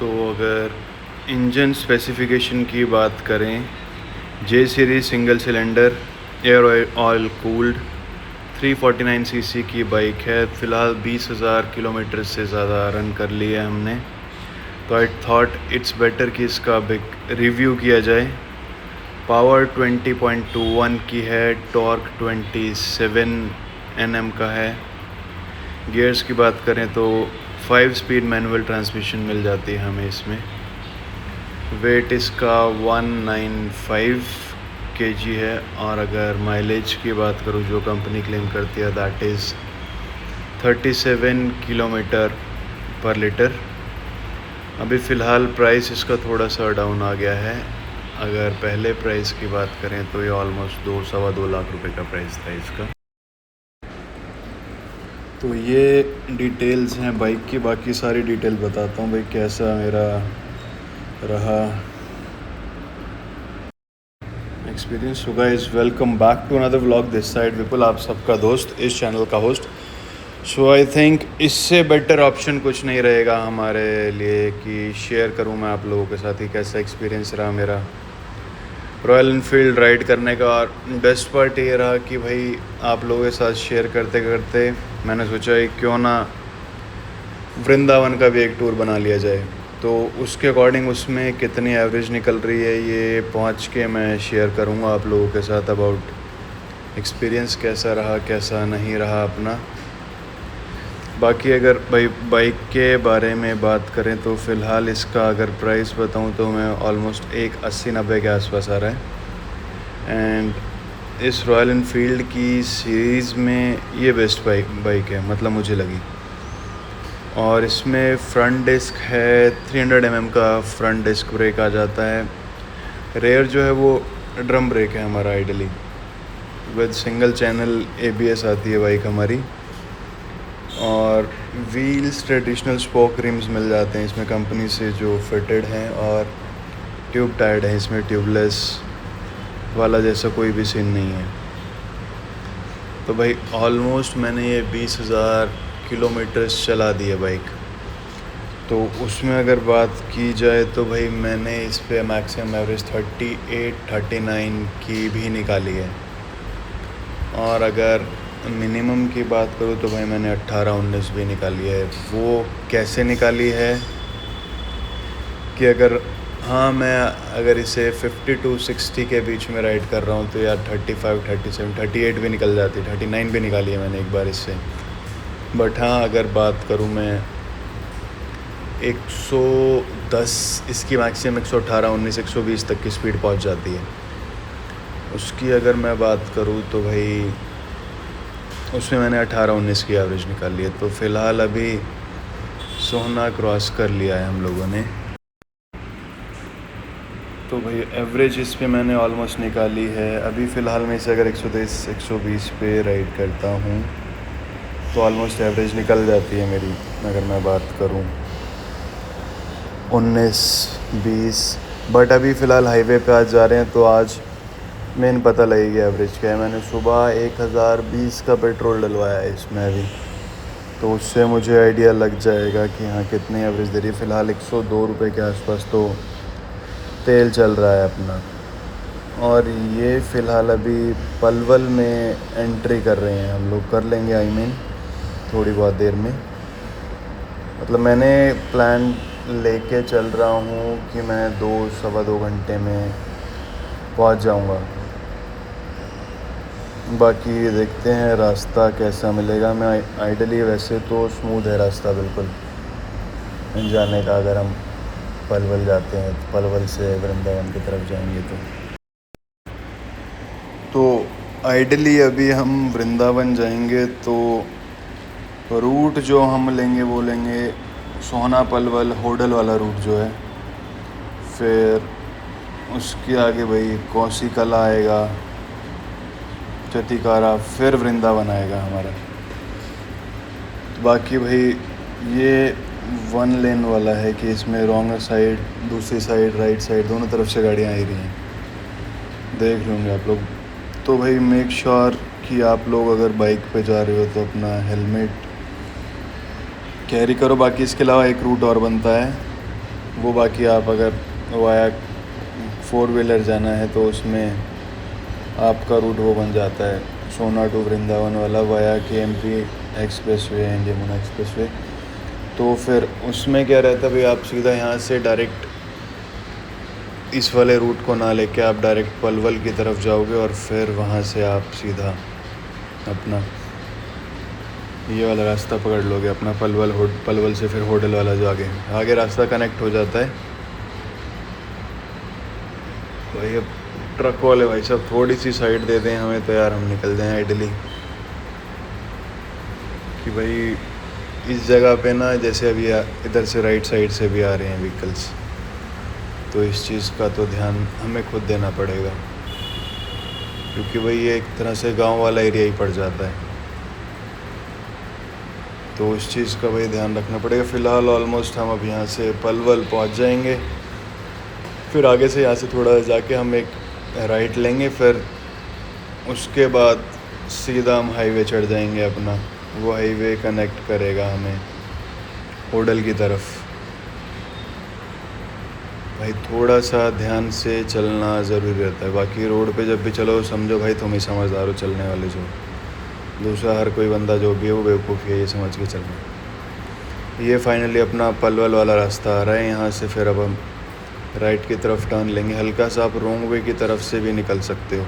तो अगर engine specification की बात करें, जे series single cylinder air oil cooled 349 CC की बाइक है। फ़िलहाल 20,000 किलोमीटर से ज़्यादा रन कर ली है हमने, तो आई थॉट इट्स बेटर कि इसका बिग रिव्यू किया जाए। पावर 20.21 की है, टॉर्क 27 Nm का है। गियर्स की बात करें तो 5 स्पीड मैनुअल ट्रांसमिशन मिल जाती है हमें इसमें। वेट इसका 195 kg है, और अगर माइलेज की बात करूँ जो कंपनी क्लेम करती है, दैट इज़ 37 किलोमीटर पर लीटर। अभी फ़िलहाल प्राइस इसका थोड़ा सा डाउन आ गया है। अगर पहले प्राइस की बात करें तो ये ऑलमोस्ट 2-2.25 लाख रुपए का प्राइस था इसका। तो ये डिटेल्स हैं बाइक की। बाकी सारी डिटेल बताता हूँ भाई कैसा मेरा रहा experience. So guys, welcome back to another vlog. This side Vipul, आप सबका दोस्त, इस चैनल का होस्ट। सो आई थिंक इससे बेटर ऑप्शन कुछ नहीं रहेगा हमारे लिए कि शेयर करूं मैं आप लोगों के साथ ही कैसा एक्सपीरियंस रहा मेरा रॉयल इनफील्ड राइड करने का। और बेस्ट पार्ट ये रहा कि भाई आप लोगों के साथ शेयर करते करते मैंने सोचा क्यों ना वृंदावन का भी एक टूर बना लिया जाए। तो उसके अकॉर्डिंग उसमें कितनी एवरेज निकल रही है ये पहुंच के मैं शेयर करूंगा आप लोगों के साथ अबाउट एक्सपीरियंस कैसा रहा कैसा नहीं रहा अपना। बाकी अगर भाई बाइक के बारे में बात करें तो फ़िलहाल इसका अगर प्राइस बताऊं तो मैं ऑलमोस्ट 180-90 के आसपास आ रहा है। एंड इस रॉयल इनफील्ड की सीरीज़ में ये बेस्ट बाइक है, मतलब मुझे लगी। और इसमें फ्रंट डिस्क है, 300 mm का फ्रंट डिस्क ब्रेक आ जाता है। रेयर जो है वो ड्रम ब्रेक है हमारा ideally, with single channel ABS आती है बाइक हमारी। और व्हील्स ट्रेडिशनल स्पोक रिम्स मिल जाते हैं इसमें कंपनी से जो फिटेड हैं, और ट्यूब टायर्ड है इसमें, ट्यूबलेस वाला जैसा कोई भी सीन नहीं है। तो भाई ऑलमोस्ट मैंने ये 20,000 किलोमीटर्स चला दी है बाइक। तो उसमें अगर बात की जाए तो भाई मैंने इस पे मैक्सिमम एवरेज 38-39 की भी निकाली है। और अगर मिनिमम की बात करूँ तो भाई मैंने 18-19 भी निकाली है। वो कैसे निकाली है कि अगर मैं अगर इसे 50-60 के बीच में राइड कर रहा हूँ तो यार 35-37-38 भी निकल जाती है। 39 भी निकाली है मैंने एक बार इससे। बट हाँ, अगर बात करूँ मैं 110, इसकी मैक्सिमम 118-19 120 तक की स्पीड पहुँच जाती है। उसकी अगर मैं बात करूँ तो भाई उसमें मैंने 18-19 की एवरेज निकाल ली है। तो फ़िलहाल अभी सोहना क्रॉस कर लिया है हम लोगों ने। तो भाई एवरेज इस पे मैंने ऑलमोस्ट निकाली है। अभी फ़िलहाल मैं इसे अगर 110-120 पे राइड करता हूँ तो ऑलमोस्ट एवरेज निकल जाती है मेरी। अगर मैं बात करूँ 19-20, बट अभी फ़िलहाल हाईवे पे आज जा रहे हैं तो आज मेन पता लगेगी एवरेज क्या है। मैंने सुबह 1020 का पेट्रोल डलवाया है इसमें अभी, तो उससे मुझे आइडिया लग जाएगा कि हाँ कितनी एवरेज दे रही है। फ़िलहाल 102 रुपये के आसपास तो तेल चल रहा है अपना। और ये फ़िलहाल अभी पलवल में एंट्री कर रहे हैं हम लोग, कर लेंगे आई मीन थोड़ी बहुत देर में। मतलब मैंने प्लान लेके चल रहा हूँ कि मैं 2-2.25 घंटे में पहुँच जाऊँगा। बाकी देखते हैं रास्ता कैसा मिलेगा। मैं आइडली वैसे तो स्मूथ है रास्ता बिल्कुल जाने का। अगर हम पलवल जाते हैं, पलवल से वृंदावन की तरफ जाएंगे तो आइडली अभी हम वृंदावन जाएंगे तो रूट जो हम लेंगे वो लेंगे सोहना पलवल होडल वाला रूट जो है। फिर उसके आगे भाई कौसी कला आएगा, चतिकारा, फिर वृंदावन आएगा हमारा। तो बाकी भाई ये 1 लेन वाला है कि इसमें रॉन्ग साइड, दूसरी साइड, राइट साइड, दोनों तरफ से गाड़ियाँ आ रही हैं, देख लेंगे आप लोग। तो भाई मेक श्योर कि आप लोग अगर बाइक पे जा रहे हो तो अपना हेलमेट कैरी करो। बाकी इसके अलावा एक रूट और बनता है, वो बाकी आप अगर वाया 4 व्हीलर जाना है तो उसमें आपका रूट वो बन जाता है सोना टू वृंदावन वाला via KMP express way and Yamuna express way. तो फिर उसमें क्या रहता है भाई, आप सीधा यहाँ से डायरेक्ट इस वाले रूट को ना लेके आप डायरेक्ट पलवल की तरफ जाओगे और फिर वहाँ से आप सीधा अपना ये वाला रास्ता पकड़ लोगे अपना पलवल से फिर होटल वाला जो आगे रास्ता कनेक्ट हो जाता है। भाई अब ट्रक वाले भाई साहब थोड़ी सी साइड दे दें हमें तो यार हम निकल जाएं आइडली, कि भाई इस जगह पे ना जैसे अभी इधर से राइट साइड से भी आ रहे हैं व्हीकल्स, तो इस चीज़ का तो ध्यान हमें खुद देना पड़ेगा, क्योंकि भाई ये एक तरह से गांव वाला एरिया ही पड़ जाता है, तो उस चीज़ का भाई ध्यान रखना पड़ेगा। फ़िलहाल ऑलमोस्ट हम अब यहाँ से पलवल पहुँच जाएंगे, फिर आगे से यहाँ से थोड़ा जाके हम एक राइट लेंगे, फिर उसके बाद सीधा हम हाईवे चढ़ जाएंगे अपना, वो हाईवे कनेक्ट करेगा हमें होटल की तरफ। भाई थोड़ा सा ध्यान से चलना ज़रूरी रहता है, बाकी रोड पे जब भी चलो समझो भाई तुम ही समझदार हो चलने वाले, जो दूसरा हर कोई बंदा जो भी है वो बेवकूफ़ी है ये समझ के चलना। ये फाइनली अपना पलवल वाला रास्ता आ रहा है, यहाँ से फिर अब हम राइट की तरफ टर्न लेंगे। हल्का सा आप रॉन्ग वे की तरफ से भी निकल सकते हो,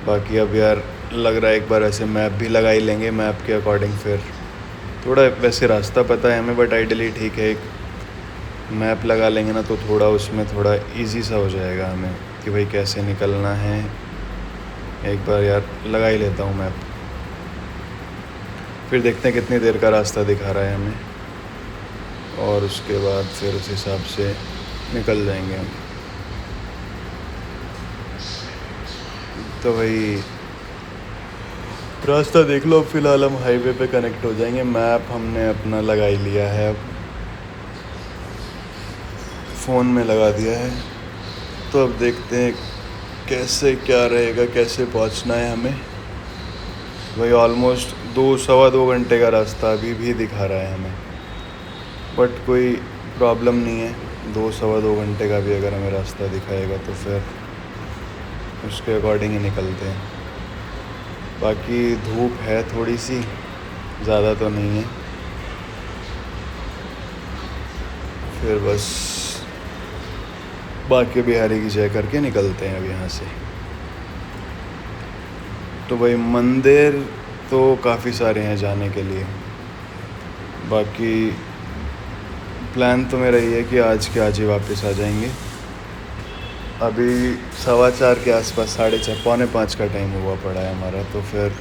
बाकी अब यार लग रहा है एक बार ऐसे मैप भी लगा ही लेंगे, मैप के अकॉर्डिंग फिर थोड़ा वैसे रास्ता पता है हमें बट आइडियली ठीक है एक मैप लगा लेंगे ना तो थोड़ा उसमें थोड़ा इजी सा हो जाएगा हमें कि भाई कैसे निकलना है। एक बार यार लगा ही लेता हूँ मैप, फिर देखते हैं कितनी देर का रास्ता दिखा रहा है हमें, और उसके बाद फिर उस हिसाब से निकल जाएंगे हम। तो भाई रास्ता देख लो, फ़िलहाल हम हाईवे पे कनेक्ट हो जाएंगे। मैप हमने अपना लगा ही लिया है, अब फ़ोन में लगा दिया है, तो अब देखते हैं कैसे क्या रहेगा, कैसे पहुंचना है हमें। भाई ऑलमोस्ट 2-2.25 घंटे का रास्ता अभी भी दिखा रहा है हमें, बट कोई प्रॉब्लम नहीं है, 2-2.25 घंटे का भी अगर हमें रास्ता दिखाएगा तो फिर उसके अकॉर्डिंग ही निकलते हैं। बाकी धूप है थोड़ी सी, ज़्यादा तो नहीं है, फिर बस बाकी बिहारी की जय करके निकलते हैं अब यहाँ से। तो भाई मंदिर तो काफ़ी सारे हैं जाने के लिए, बाकी प्लान तो मेरा ये है कि आज के आज ही वापस आ जाएंगे। अभी 4:15 के आसपास, 4:30 4:45 का टाइम हुआ पड़ा है हमारा, तो फिर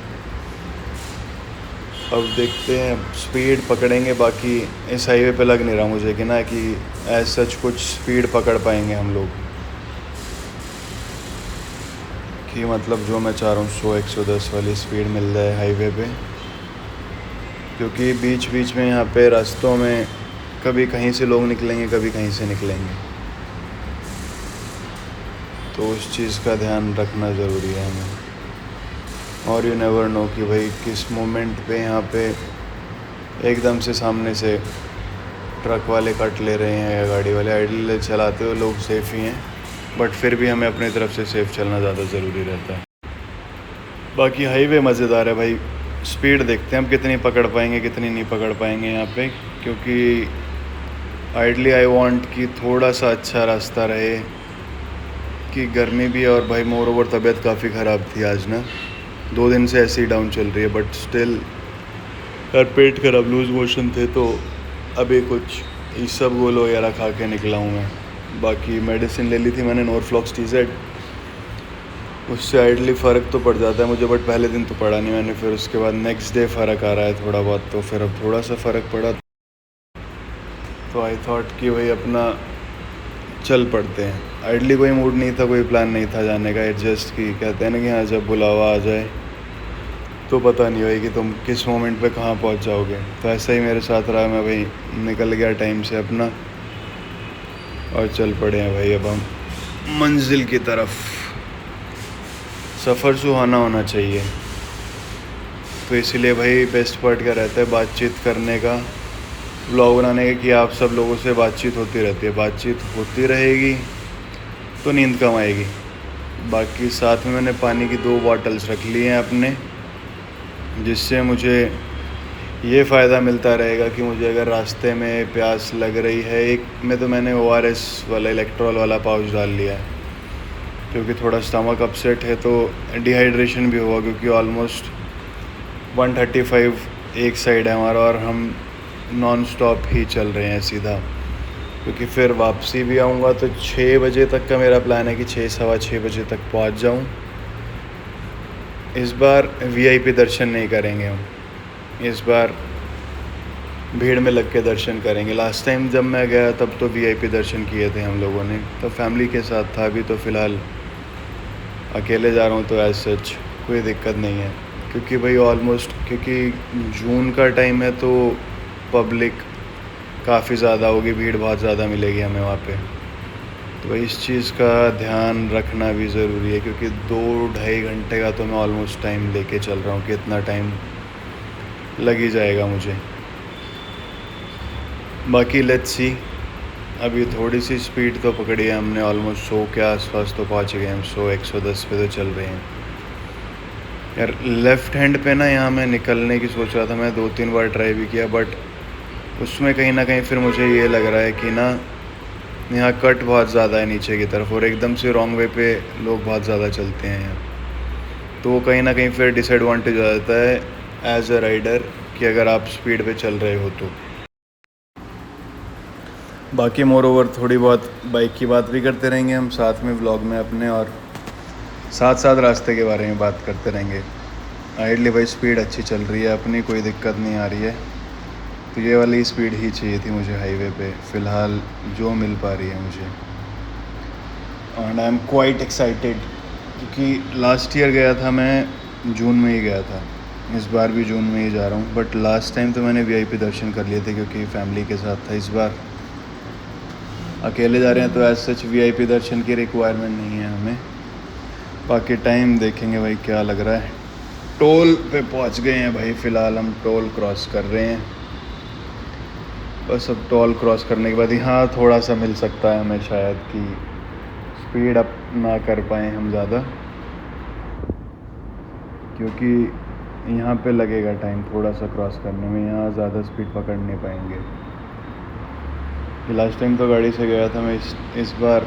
अब देखते हैं स्पीड पकड़ेंगे। बाकी इस हाईवे पे लग नहीं रहा मुझे कि ना कि एज सच कुछ स्पीड पकड़ पाएंगे हम लोग, कि मतलब जो मैं चाह रहा हूँ 100-110 वाली स्पीड मिल जाए हाईवे पे, क्योंकि बीच बीच में यहाँ पे रास्तों में कभी कहीं से लोग निकलेंगे, कभी कहीं से निकलेंगे, तो उस चीज़ का ध्यान रखना ज़रूरी है हमें। और यू नेवर नो कि भाई किस मोमेंट पे यहाँ पे एकदम से सामने से ट्रक वाले कट ले रहे हैं या गाड़ी वाले। आइडल चलाते हुए लोग सेफ़ ही हैं, बट फिर भी हमें अपनी तरफ से सेफ़ चलना ज़्यादा ज़रूरी रहता है। बाकी हाईवे मज़ेदार है भाई, स्पीड देखते हैं हम कितनी पकड़ पाएंगे कितनी नहीं पकड़ पाएंगे यहाँ पे, क्योंकि आइडली आई वांट कि थोड़ा सा अच्छा रास्ता रहे, कि गर्मी भी है और भाई मोर ओवर तबीयत काफ़ी ख़राब थी आज ना, 2 दिन से ऐसे ही डाउन चल रही है, बट स्टिल यार पेट खराब, लूज़ मोशन थे, तो अभी कुछ इसबगोल वगैरह खा के निकला हूँ मैं। बाकी मेडिसिन ले ली थी मैंने, नॉरफ्लॉक्स TZ, उससे आइडली फ़र्क तो पड़ जाता है मुझे, बट पहले दिन तो पड़ा नहीं मैंने, फिर उसके बाद नेक्स्ट डे फ़र्क आ रहा है थोड़ा बहुत, तो फिर अब थोड़ा सा फ़र्क पड़ा, तो आई थॉट कि भाई अपना चल पड़ते हैं। आइडली कोई मूड नहीं था, कोई प्लान नहीं था जाने का, एडजस्ट की कहते हैं ना कि हाँ जब बुलावा आ जाए तो पता नहीं भाई कि तुम किस मोमेंट पे कहाँ पहुँच जाओगे, तो ऐसा ही मेरे साथ रहा। मैं भाई निकल गया टाइम से अपना और चल पड़े हैं भाई अब हम मंजिल की तरफ। सफ़र सुहाना होना चाहिए, तो इसीलिए भाई बेस्ट पार्ट क्या रहता है बातचीत करने का, व्लॉग बनाने के कि आप सब लोगों से बातचीत होती रहती है, बातचीत होती रहेगी तो नींद कम आएगी। बाकी साथ में मैंने पानी की 2 बॉटल्स रख ली हैं अपने, जिससे मुझे ये फ़ायदा मिलता रहेगा कि मुझे अगर रास्ते में प्यास लग रही है, एक में तो मैंने ORS वाला इलेक्ट्रॉल वाला पाउच डाल लिया है, क्योंकि थोड़ा स्टमक अपसेट है तो डिहाइड्रेशन भी हुआ, क्योंकि ऑलमोस्ट 135 एक साइड है हमारा और हम नॉन स्टॉप ही चल रहे हैं सीधा, क्योंकि फिर वापसी भी आऊँगा तो 6 बजे तक का मेरा प्लान है कि 6 सवा 6 बजे तक पहुँच जाऊँ। इस बार VIP दर्शन नहीं करेंगे हम, इस बार भीड़ में लग के दर्शन करेंगे। लास्ट टाइम जब मैं गया तब तो VIP दर्शन किए थे हम लोगों ने, तो फैमिली के साथ था। अभी तो फ़िलहाल अकेले जा रहा हूँ तो एज सच कोई दिक्कत नहीं है, क्योंकि भाई ऑलमोस्ट क्योंकि जून का टाइम है तो पब्लिक काफ़ी ज़्यादा होगी, भीड़ बहुत ज़्यादा मिलेगी हमें वहाँ पे। तो भाई इस चीज़ का ध्यान रखना भी ज़रूरी है, क्योंकि 2-2.5 घंटे का तो मैं ऑलमोस्ट टाइम लेके चल रहा हूँ कि इतना टाइम लग ही जाएगा मुझे। बाकी लेट्स सी, अभी थोड़ी सी स्पीड तो पकड़ी है हमने, ऑलमोस्ट 100 के आसपास तो पहुँच गए हम, 100-110 पे तो चल रहे हैं यार। लेफ़्ट हैंड पे ना यहाँ मैं निकलने की सोच रहा था, मैं 2-3 बार ट्राई भी किया, बट उसमें कहीं ना कहीं फिर मुझे ये लग रहा है कि ना यहाँ कट बहुत ज़्यादा है नीचे की तरफ, और एकदम से रॉन्ग वे पे लोग बहुत ज़्यादा चलते हैं यहाँ, तो वो कहीं ना कहीं फिर डिसएडवांटेज आ जाता है एज अ राइडर कि अगर आप स्पीड पे चल रहे हो तो। बाकी मोर ओवर थोड़ी बहुत बाइक की बात भी करते रहेंगे हम साथ में व्लॉग में अपने, और साथ साथ रास्ते के बारे में बात करते रहेंगे। आइडली भाई स्पीड अच्छी चल रही है अपनी, कोई दिक्कत नहीं आ रही है, तो ये वाली स्पीड ही चाहिए थी मुझे हाईवे पे फ़िलहाल जो मिल पा रही है मुझे। And I am quite excited, क्योंकि लास्ट ईयर गया था मैं जून में ही गया था, इस बार भी जून में ही जा रहा हूँ, बट लास्ट टाइम तो मैंने VIP दर्शन कर लिए थे क्योंकि फैमिली के साथ था। इस बार अकेले जा रहे हैं तो एज सच VIP दर्शन की रिक्वायरमेंट नहीं है हमें। बाकी टाइम देखेंगे भाई क्या लग रहा है। टोल पे पहुंच गए हैं भाई, फ़िलहाल हम टोल क्रॉस कर रहे हैं। बस अब टोल क्रॉस करने के बाद यहाँ थोड़ा सा मिल सकता है हमें शायद कि स्पीड अप ना कर पाएँ हम ज़्यादा, क्योंकि यहाँ पे लगेगा टाइम थोड़ा सा क्रॉस करने में, यहाँ ज़्यादा स्पीड पकड़ नहीं पाएंगे। लास्ट टाइम तो गाड़ी से गया था मैं, इस बार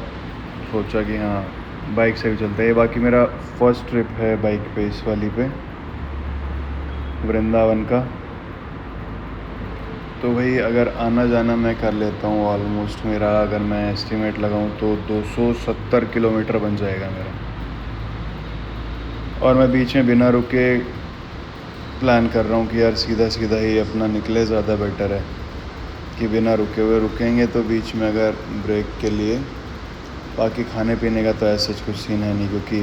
सोचा कि हाँ बाइक से भी चलते हैं। बाकी मेरा फर्स्ट ट्रिप है बाइक पे, इस वाली पे वृंदावन का, तो भाई अगर आना जाना मैं कर लेता हूँ ऑलमोस्ट, मेरा अगर मैं एस्टिमेट लगाऊँ तो 270 किलोमीटर बन जाएगा मेरा, और मैं बीच में बिना रुके प्लान कर रहा हूँ कि यार सीधा सीधा ही अपना निकले, ज़्यादा बेटर है कि बिना रुके हुए। रुकेंगे तो बीच में अगर ब्रेक के लिए, बाकी खाने पीने का तो ऐसा कुछ सीन है नहीं, क्योंकि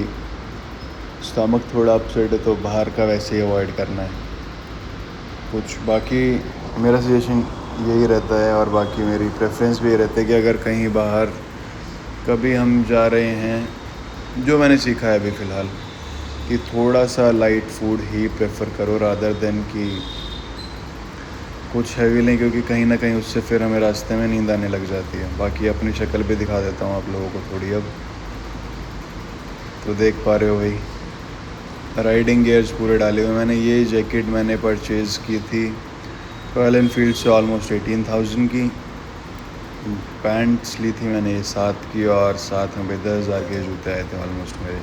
स्टमक थोड़ा अपसेट है तो बाहर का वैसे ही अवॉइड करना है कुछ। बाकी मेरा सजेशन यही रहता है, और बाकी मेरी प्रेफरेंस भी ये रहता है कि अगर कहीं बाहर कभी हम जा रहे हैं, जो मैंने सीखा है अभी फ़िलहाल कि थोड़ा सा लाइट फूड ही प्रेफर करो रादर देन कि कुछ हैवी लें, क्योंकि कहीं ना कहीं उससे फिर हमें रास्ते में नींद आने लग जाती है। बाकी अपनी शक्ल भी दिखा देता हूँ आप लोगों को थोड़ी, अब तो देख पा रहे हो भाई राइडिंग गियर्स पूरे डाले हुए मैंने। ये जैकेट मैंने परचेज़ की थी रॉयल एनफील्ड से ऑलमोस्ट 18,000 की। पैंट्स ली थी मैंने 7 की, और साथ में 10,000 के जूते आए थे ऑलमोस्ट मेरे।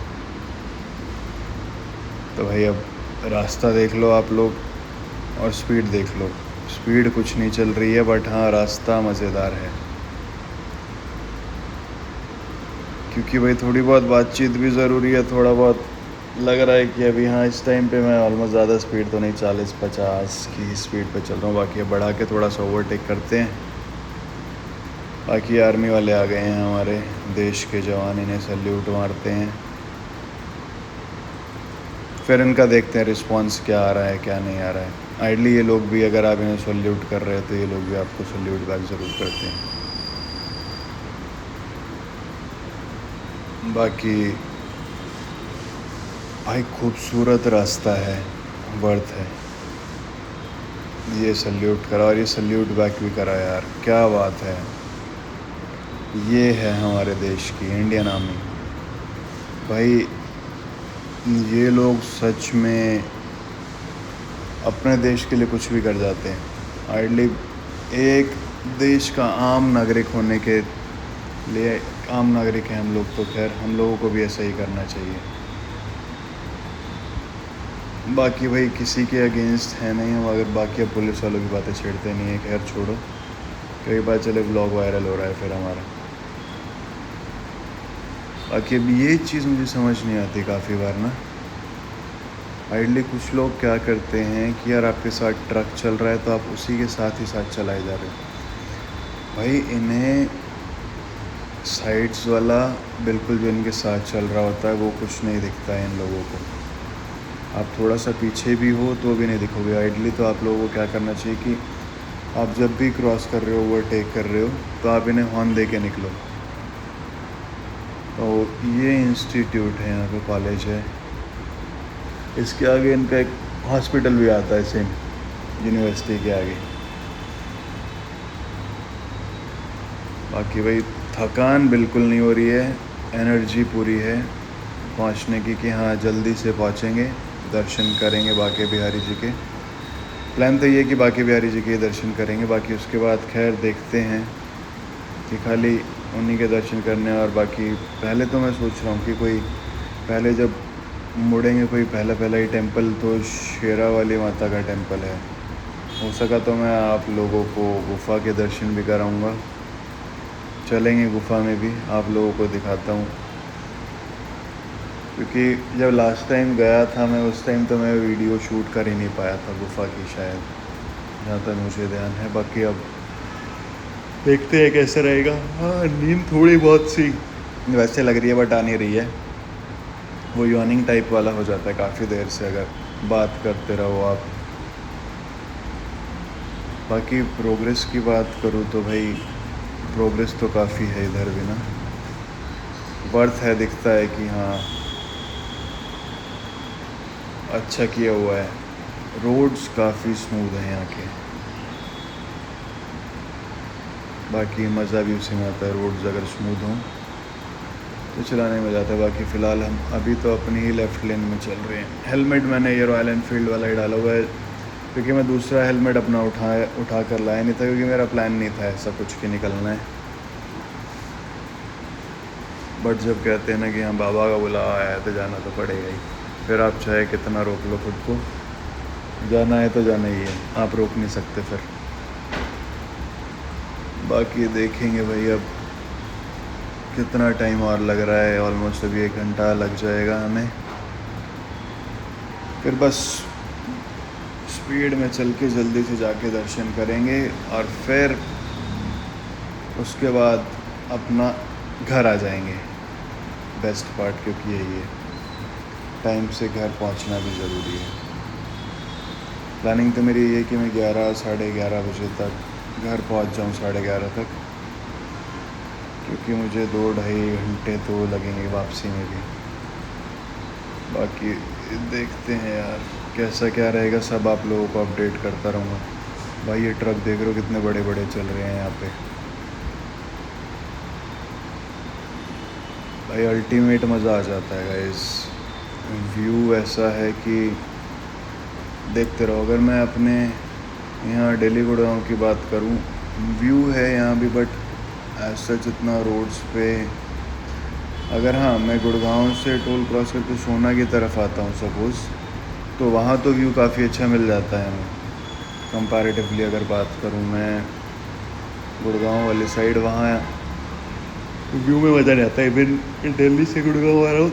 तो भाई अब रास्ता देख लो आप लोग और स्पीड देख लो। स्पीड कुछ नहीं चल रही है, बट हाँ रास्ता मज़ेदार है, क्योंकि भाई थोड़ी बहुत बातचीत भी ज़रूरी है। थोड़ा बहुत लग रहा है कि अभी हाँ इस टाइम पे मैं ऑलमोस्ट ज़्यादा स्पीड तो नहीं, 40-50 की स्पीड पे चल रहा हूँ। बाकी अब बढ़ा के थोड़ा सा ओवरटेक करते हैं। बाकी आर्मी वाले आ गए हैं हमारे देश के जवान, इन्हें सल्यूट मारते हैं, फिर इनका देखते हैं रिस्पांस क्या आ रहा है क्या नहीं आ रहा है। आइडली ये लोग भी, अगर आप इन्हें सल्यूट कर रहे हो तो ये लोग भी आपको सल्यूट बैक ज़रूर करते हैं। बाकी भाई खूबसूरत रास्ता है, वर्थ है। ये सल्यूट करा और ये सल्यूट बैक भी करा यार, क्या बात है। ये है हमारे देश की इंडियन आर्मी भाई। ये लोग सच में अपने देश के लिए कुछ भी कर जाते हैं। आइडली एक देश का आम नागरिक होने के लिए, आम नागरिक हैं हम लोग तो खैर, हम लोगों को भी ऐसा ही करना चाहिए। बाकी भाई किसी के अगेंस्ट है नहीं हम, अगर बाकी अब पुलिस वालों की बातें छेड़ते नहीं है, खैर छोड़ो। कई बार चले व्लॉग वायरल हो रहा है फिर हमारा। बाकी अब ये चीज़ मुझे समझ नहीं आती काफ़ी बार ना, आइडली कुछ लोग क्या करते हैं कि यार आपके साथ ट्रक चल रहा है तो आप उसी के साथ ही साथ चलाए जा रहे हो। भाई इन्हें साइड्स वाला बिल्कुल जो इनके साथ चल रहा होता है वो कुछ नहीं दिखता है इन लोगों को। आप थोड़ा सा पीछे भी हो तो भी नहीं दिखोगे। आइडली तो आप लोगों को क्या करना चाहिए कि आप जब भी क्रॉस कर रहे हो, ओवरटेक कर रहे हो, तो आप इन्हें हॉर्न दे के निकलो। तो ये इंस्टीट्यूट है, यहाँ पे कॉलेज है, इसके आगे इनका एक हॉस्पिटल भी आता है सेम यूनिवर्सिटी के आगे। बाकी भाई थकान बिल्कुल नहीं हो रही है, एनर्जी पूरी है पहुंचने की कि हाँ जल्दी से पहुंचेंगे, दर्शन करेंगे बाके बिहारी जी के। प्लान तो ये है कि बाके बिहारी जी के दर्शन करेंगे, बाकी उसके बाद खैर देखते हैं कि खाली उन्हीं के दर्शन करने। और बाकी पहले तो मैं सोच रहा हूँ कि कोई पहले जब मुड़ेंगे कोई पहला ही टेंपल तो शेरा वाली माता का टेंपल है। हो सका तो मैं आप लोगों को गुफ़ा के दर्शन भी कराऊँगा, चलेंगे गुफ़ा में भी, आप लोगों को दिखाता हूँ। क्योंकि जब लास्ट टाइम गया था मैं, उस टाइम तो मैं वीडियो शूट कर ही नहीं पाया था गुफ़ा की शायद, जहाँ तक मुझे ध्यान है। बाकी अब देखते हैं कैसे रहेगा। हाँ नींद थोड़ी बहुत सी वैसे लग रही है बट आ नहीं रही है, वो यॉर्निंग टाइप वाला हो जाता है काफ़ी देर से अगर बात करते रहो आप। बाकी प्रोग्रेस की बात करूँ तो भाई प्रोग्रेस तो काफ़ी है इधर भी ना, वर्थ है, दिखता है कि हाँ अच्छा किया हुआ है। रोड्स काफ़ी स्मूथ हैं यहाँ के, बाकी मज़ा भी उसी में आता है, रोड्स अगर स्मूथ हों तो चलाने में जाता है। बाकी फ़िलहाल हम अभी तो अपनी ही लेफ़्ट लेन में चल रहे हैं। हेलमेट मैंने ये रॉयल एनफील्ड वाला ही डाला हुआ है, क्योंकि मैं दूसरा हेलमेट अपना उठा कर लाया नहीं था, क्योंकि मेरा प्लान नहीं था ऐसा कुछ कि निकलना है। बट जब कहते हैं ना कि हाँ बाबा का बुलावा आया है तो जाना तो पड़ेगा ही, फिर आप चाहे कितना रोक लो खुद को, जाना है तो जाना ही है, आप रोक नहीं सकते फिर। बाकी देखेंगे भाई अब कितना टाइम और लग रहा है, ऑलमोस्ट अभी 1 घंटा लग जाएगा हमें। फिर बस स्पीड में चल के जल्दी से जाके दर्शन करेंगे और फिर उसके बाद अपना घर आ जाएंगे। बेस्ट पार्ट क्योंकि यही है, टाइम से घर पहुंचना भी ज़रूरी है। प्लानिंग तो मेरी ये है कि मैं 11 साढ़े 11 बजे तक घर पहुंच जाऊं, 11:30 तक, क्योंकि मुझे 2-2.5 घंटे तो लगेंगे वापसी में भी। बाकी देखते हैं यार कैसा क्या रहेगा, सब आप लोगों को अपडेट करता रहूँगा। भाई ये ट्रक देख रहे हो कितने बड़े बड़े चल रहे हैं यहाँ पे, भाई अल्टीमेट मज़ा आ जाता है गाइस। व्यू ऐसा है कि देखते रहो। अगर मैं अपने यहाँ दिल्ली गुड़गांव की बात करूँ, व्यू है यहाँ भी, बट ऐसा जितना रोड्स पे, अगर हाँ मैं गुड़गांव से टोल क्रॉस करके सोना की तरफ आता हूँ सपोज़, तो वहाँ तो व्यू काफ़ी अच्छा मिल जाता है हमें कंपैरेटिवली। अगर बात करूँ मैं गुड़गांव वाली साइड, वहाँ व्यू में मज़ा नहीं आता। इवन दिल्ली से गुड़गांव आ रहा हूँ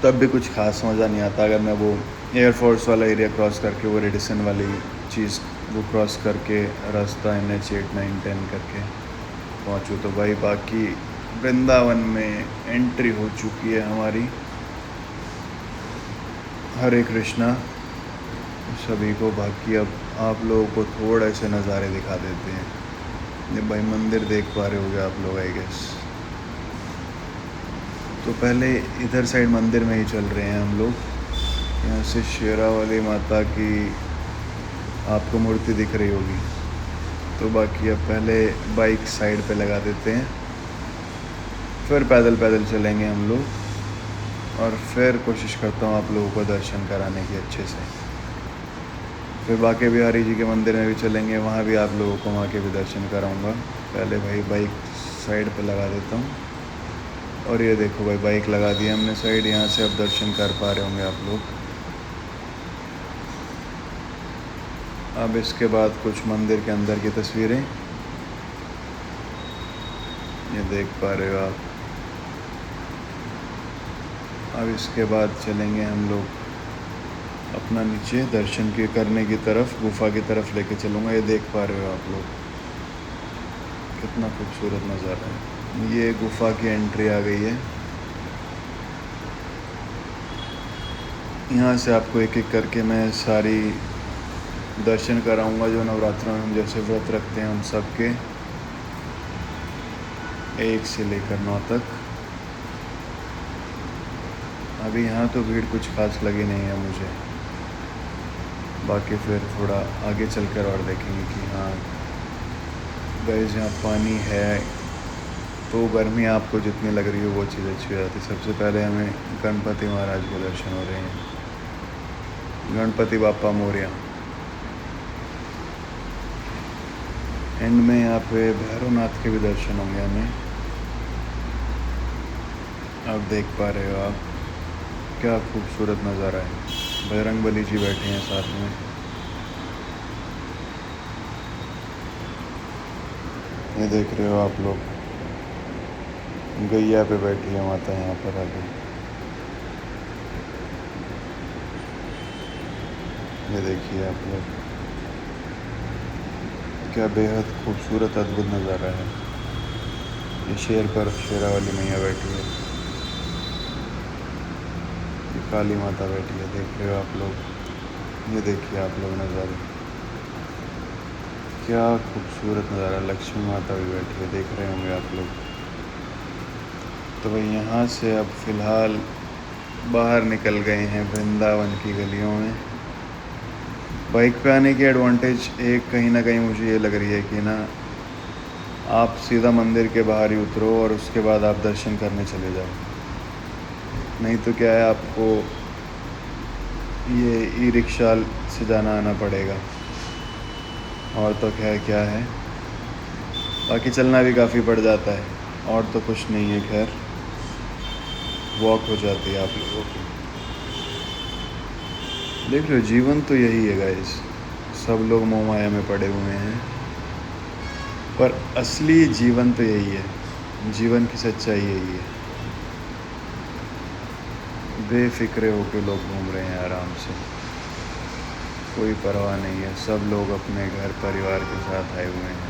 तब भी कुछ खास मज़ा नहीं आता। अगर मैं वो एयरफोर्स वाला एरिया क्रॉस करके, वो रेडिसन वाली चीज़ वो क्रॉस करके रास्ता NH 8, 9, 10 करके पहुँचूँ तो भाई। बाकी वृंदावन में एंट्री हो चुकी है हमारी। हरे कृष्णा सभी को। बाकी अब आप लोगों को थोड़े से नज़ारे दिखा देते हैं। ये भाई मंदिर देख पा रहे होगे आप लोग आई गेस। तो पहले इधर साइड मंदिर में ही चल रहे हैं हम लोग। यहाँ से शेरा वाली माता की आपको मूर्ति दिख रही होगी। तो बाकी अब पहले बाइक साइड पे लगा देते हैं, फिर पैदल पैदल चलेंगे हम लोग और फिर कोशिश करता हूँ आप लोगों को दर्शन कराने की अच्छे से। फिर बांके बिहारी जी के मंदिर में भी चलेंगे, वहाँ भी आप लोगों को वहाँ के भी दर्शन कराऊंगा। पहले भाई बाइक साइड पे लगा देता हूँ। और ये देखो भाई बाइक लगा दी हमने साइड, यहाँ से अब दर्शन कर पा रहे होंगे आप लोग। अब इसके बाद कुछ मंदिर के अंदर की तस्वीरें ये देख पा रहे हो आप। अब इसके बाद चलेंगे हम लोग अपना नीचे दर्शन के करने की तरफ, गुफा की तरफ लेके चलूँगा। ये देख पा रहे हो आप लोग कितना खूबसूरत नज़ारा है। ये गुफा की एंट्री आ गई है। यहाँ से आपको एक एक करके मैं सारी दर्शन कराऊंगा जो नवरात्रों में हम जैसे व्रत रखते हैं उन सब के, 1 से लेकर 9 तक। अभी यहाँ तो भीड़ कुछ खास लगी नहीं है मुझे, बाकी फिर थोड़ा आगे चलकर और देखेंगे कि हाँ गाइस यहाँ पानी है तो गर्मी आपको जितनी लग रही हो वो चीज़ अच्छी हो जाती है। सबसे पहले हमें गणपति महाराज के दर्शन हो रहे हैं। गणपति बाप्पा मोरया। एंड में यहाँ पे भैरवनाथ के भी दर्शन होंगे हमें। आप देख पा रहे हो आप क्या खूबसूरत नज़ारा है। बजरंगबली जी बैठे हैं साथ में। ये देख रहे हो आप लोग गैया पे बैठी है माता यहाँ पर आगे। ये देखिए आप लोग क्या बेहद खूबसूरत अद्भुत नज़ारा है। ये शेर पर शेरा वाली मैया बैठी है, ये काली माता बैठी है। देख रहे हो आप लोग, ये देखिए आप लोग नज़ारे क्या खूबसूरत नज़ारा। लक्ष्मी माता भी बैठी है, देख रहे होंगे आप लोग। तो भाई यहाँ से अब फ़िलहाल बाहर निकल गए हैं वृंदावन की गलियों में। बाइक पे आने की एडवांटेज एक कहीं ना कहीं मुझे ये लग रही है कि ना आप सीधा मंदिर के बाहर ही उतरो और उसके बाद आप दर्शन करने चले जाओ। नहीं तो क्या है, आपको ये ई रिक्शा से जाना आना पड़ेगा। और तो क्या है, बाकी चलना भी काफ़ी पड़ जाता है। और तो कुछ नहीं है, खैर वॉक हो जाती है आप लोगों की। देख रहे हो जीवन तो यही है गाइस, सब लोग मोह माया में पड़े हुए हैं, पर असली जीवन तो यही है। जीवन की सच्चाई यही है। बेफिक्रे होके लोग घूम रहे हैं आराम से, कोई परवाह नहीं है। सब लोग अपने घर परिवार के साथ आए हुए हैं।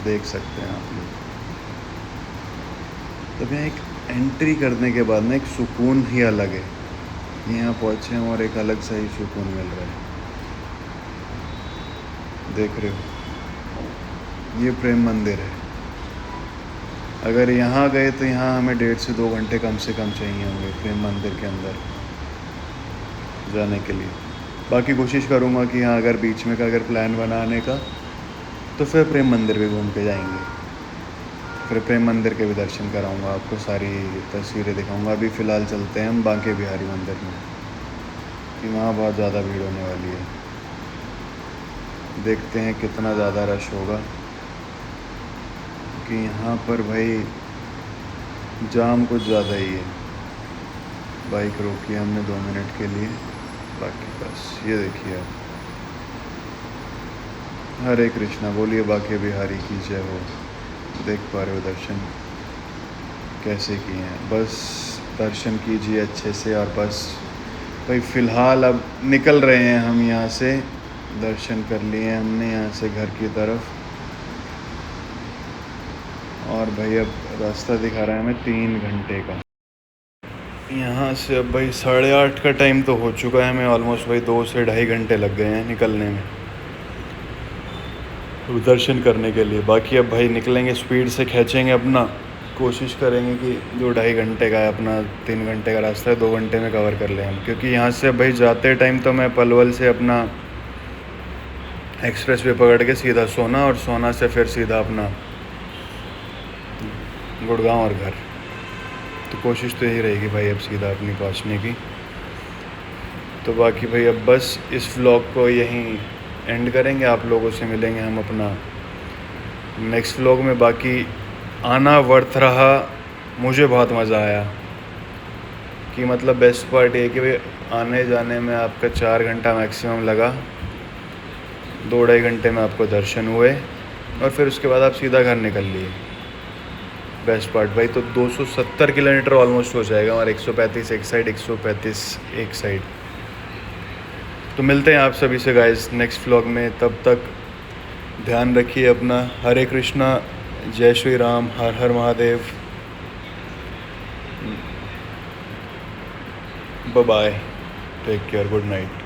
देख सकते हैं आप लोग। तब यहाँ एक एंट्री करने के बाद ना एक सुकून ही अलग है। यहाँ पहुँचे हैं और एक अलग सा ही सुकून मिल रहा है। देख रहे हो ये प्रेम मंदिर है। अगर यहाँ गए तो यहाँ हमें 1.5 से 2 घंटे कम से कम चाहिए होंगे प्रेम मंदिर के अंदर जाने के लिए। बाकी कोशिश करूँगा कि यहाँ अगर बीच में का अगर प्लान बनाने का तो फिर प्रेम मंदिर भी घूम के जाएंगे। फिर प्रेम मंदिर के भी दर्शन कराऊंगा, आपको सारी तस्वीरें दिखाऊंगा। अभी फ़िलहाल चलते हैं हम बांके बिहारी मंदिर में, कि वहाँ बहुत ज़्यादा भीड़ होने वाली है। देखते हैं कितना ज़्यादा रश होगा, कि यहाँ पर भाई जाम कुछ ज़्यादा ही है। बाइक रोकी हमने 2 मिनट के लिए, बाकी बस ये देखिए आप। हरे कृष्णा बोलिए बांके बिहारी की जय हो। देख पा रहे हो दर्शन कैसे किए हैं। बस दर्शन कीजिए अच्छे से। और बस भाई फ़िलहाल अब निकल रहे हैं हम यहाँ से। दर्शन कर लिए हमने यहाँ से घर की तरफ, और भाई अब रास्ता दिखा रहा है हमें 3 घंटे का। यहाँ से अब भाई 8:30 का टाइम तो हो चुका है। हमें ऑलमोस्ट भाई 2 से 2.5 घंटे लग गए हैं निकलने में, दर्शन करने के लिए। बाकी अब भाई निकलेंगे, स्पीड से खींचेंगे अपना कोशिश करेंगे कि जो 2.5 घंटे का है अपना 3 घंटे का रास्ता है 2 घंटे में कवर कर लें हम, क्योंकि यहाँ से भाई जाते टाइम तो मैं पलवल से अपना एक्सप्रेस वे पकड़ के सीधा सोना, और सोना से फिर सीधा अपना गुड़गांव और घर। तो कोशिश तो यही रहेगी भाई अब सीधा अपनी पहुँचने की। तो बाकी भाई अब बस इस व्लॉग को यहीं एंड करेंगे, आप लोगों से मिलेंगे हम अपना नेक्स्ट व्लॉग में। बाकी आना वर्थ रहा, मुझे बहुत मज़ा आया कि मतलब बेस्ट पार्ट ये कि भाई आने जाने में आपका 4 घंटा मैक्सिमम लगा, 2-2.5 घंटे में आपको दर्शन हुए और फिर उसके बाद आप सीधा घर निकल लिए। बेस्ट पार्ट भाई, तो 270 किलोमीटर ऑलमोस्ट हो जाएगा और 135 एक साइड, 135 एक साइड। तो मिलते हैं आप सभी से गाइस नेक्स्ट व्लॉग में, तब तक ध्यान रखिए अपना। हरे कृष्णा, जय श्री राम, हर हर Mahadev, bye bye, take care, good night.